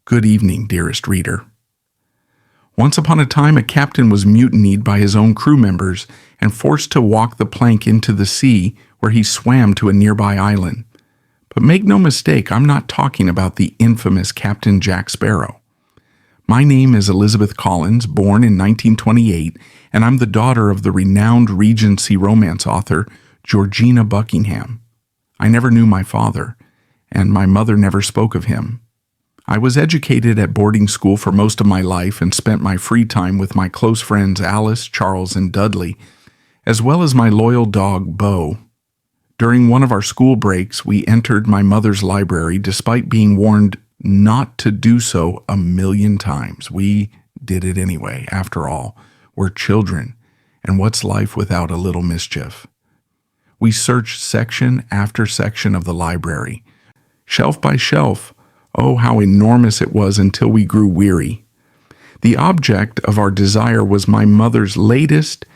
Good evening, dearest reader. Once upon a time, a captain was mutinied by his own crew members and forced to walk the plank into the sea, where he swam to a nearby island. But make no mistake, I'm not talking about the infamous Captain Jack Sparrow. My name is Elizabeth Collins, born in 1928, and I'm the daughter of the renowned Regency romance author Georgina Buckingham. I never knew my father, and my mother never spoke of him. I was educated at boarding school for most of my life and spent my free time with my close friends Alice, Charles, and Dudley, as well as my loyal dog, Beau. During one of our school breaks, we entered my mother's library despite being warned not to do so a million times. We did it anyway. After all, we're children, and what's life without a little mischief? We searched section after section of the library, shelf by shelf. Oh, how enormous it was until we grew weary. The object of our desire was my mother's latest,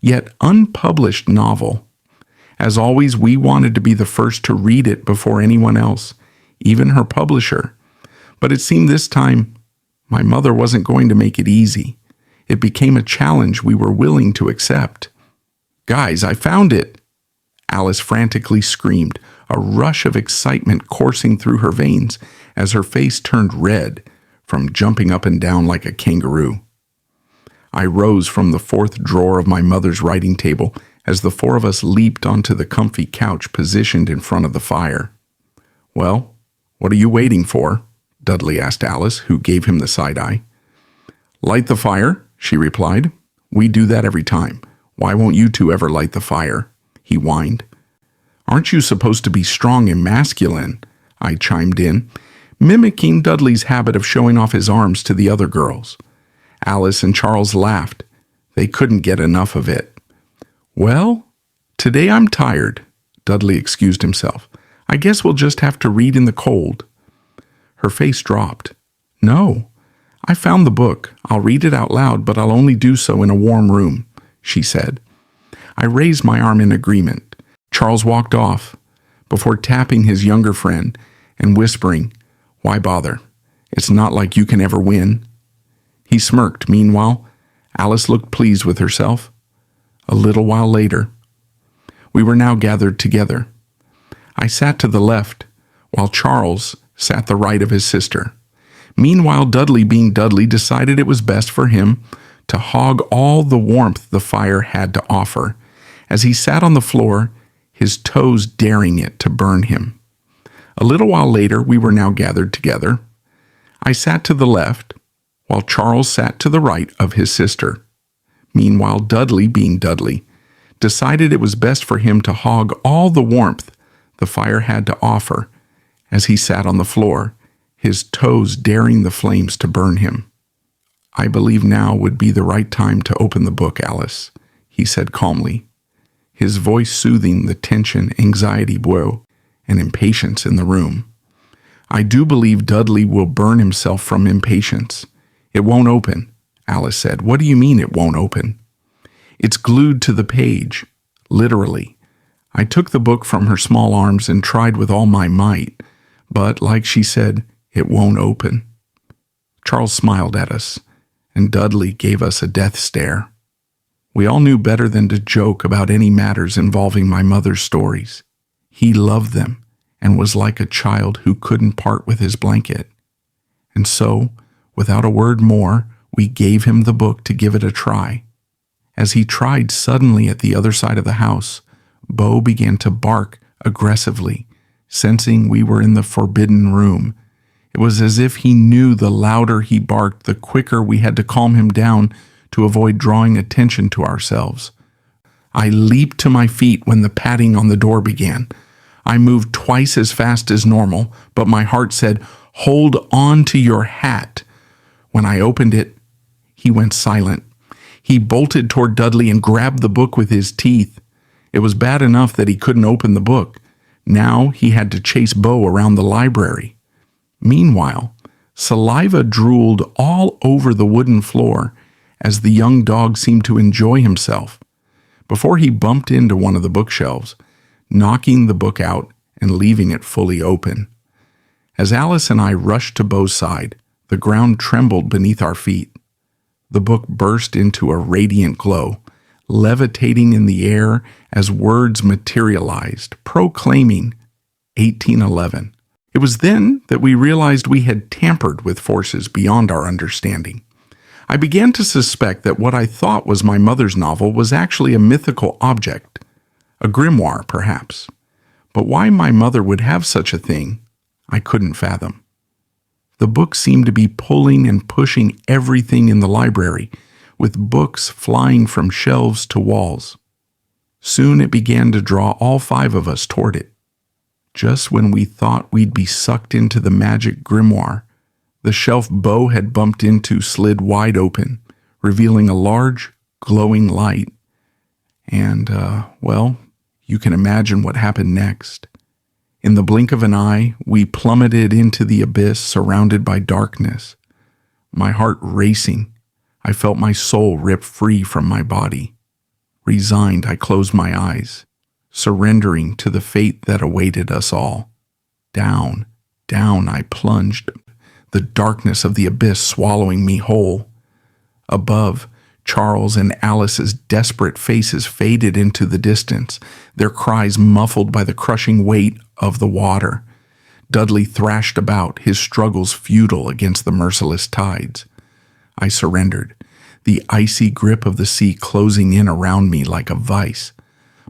yet unpublished novel. As always, we wanted to be the first to read it before anyone else, even her publisher. But it seemed this time, my mother wasn't going to make it easy. It became a challenge we were willing to accept. "Guys, I found it!" Alice frantically screamed, a rush of excitement coursing through her veins as her face turned red from jumping up and down like a kangaroo. I rose from the fourth drawer of my mother's writing table as the four of us leaped onto the comfy couch positioned in front of the fire. "Well, what are you waiting for?" Dudley asked Alice, who gave him the side-eye. "Light the fire," she replied. "We do that every time. Why won't you two ever light the fire?" he whined. "Aren't you supposed to be strong and masculine?" I chimed in, mimicking Dudley's habit of showing off his arms to the other girls. Alice and Charles laughed. They couldn't get enough of it. "Well, today I'm tired," Dudley excused himself. "I guess we'll just have to read in the cold." Her face dropped. "No, I found the book. I'll read it out loud, but I'll only do so in a warm room," she said. I raised my arm in agreement. Charles walked off before tapping his younger friend and whispering, "Why bother? It's not like you can ever win." He smirked. Meanwhile, Alice looked pleased with herself. A little while later, we were now gathered together. I sat to the left, while Charles sat the right of his sister. Meanwhile, Dudley, being Dudley, decided it was best for him to hog all the warmth the fire had to offer, as he sat on the floor, his toes daring it to burn him. A little while later, we were now gathered together. I sat to the left, while Charles sat to the right of his sister. Meanwhile, Dudley, being Dudley, decided it was best for him to hog all the warmth the fire had to offer, as he sat on the floor, his toes daring the flames to burn him. "I believe now would be the right time to open the book, Alice," he said calmly, his voice soothing the tension, anxiety, woe, and impatience in the room. "I do believe Dudley will burn himself from impatience." "It won't open," Alice said. "What do you mean it won't open?" "It's glued to the page, literally." I took the book from her small arms and tried with all my might, but, like she said, it won't open. Charles smiled at us, and Dudley gave us a death stare. We all knew better than to joke about any matters involving my mother's stories. He loved them and was like a child who couldn't part with his blanket. And so, without a word more, we gave him the book to give it a try. As he tried, suddenly at the other side of the house, Beau began to bark aggressively, sensing we were in the forbidden room. It was as if he knew the louder he barked, the quicker we had to calm him down to avoid drawing attention to ourselves. I leaped to my feet when the patting on the door began. I moved twice as fast as normal, but my heart said, "Hold on to your hat." When I opened it, he went silent. He bolted toward Dudley and grabbed the book with his teeth. It was bad enough that he couldn't open the book. Now he had to chase Beau around the library. Meanwhile, saliva drooled all over the wooden floor as the young dog seemed to enjoy himself, before he bumped into one of the bookshelves, knocking the book out and leaving it fully open. As Alice and I rushed to Beau's side, The ground trembled beneath our feet. The book burst into a radiant glow, levitating in the air as words materialized, proclaiming 1811. It was then that we realized we had tampered with forces beyond our understanding. I began to suspect that what I thought was my mother's novel was actually a mythical object, a grimoire, perhaps. But why my mother would have such a thing, I couldn't fathom. The book seemed to be pulling and pushing everything in the library, with books flying from shelves to walls. Soon it began to draw all 5 of us toward it. Just when we thought we'd be sucked into the magic grimoire, the shelf Beau had bumped into slid wide open, revealing a large, glowing light. And, you can imagine what happened next. In the blink of an eye, we plummeted into the abyss surrounded by darkness. My heart racing, I felt my soul rip free from my body. Resigned, I closed my eyes, surrendering to the fate that awaited us all. Down, down I plunged, the darkness of the abyss swallowing me whole. Above, Charles and Alice's desperate faces faded into the distance, their cries muffled by the crushing weight of the water. Dudley thrashed about, his struggles futile against the merciless tides. I surrendered, the icy grip of the sea closing in around me like a vice.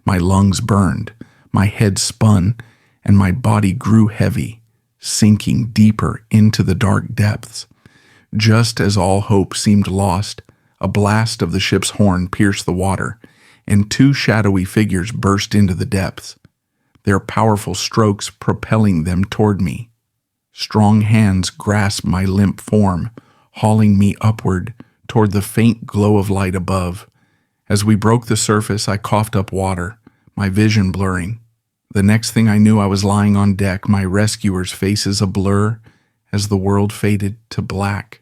My lungs burned, my head spun, and my body grew heavy, sinking deeper into the dark depths. Just as all hope seemed lost, a blast of the ship's horn pierced the water, and 2 shadowy figures burst into the depths, their powerful strokes propelling them toward me. Strong hands grasped my limp form, hauling me upward toward the faint glow of light above. As we broke the surface, I coughed up water, my vision blurring. The next thing I knew, I was lying on deck, my rescuers' faces a blur as the world faded to black.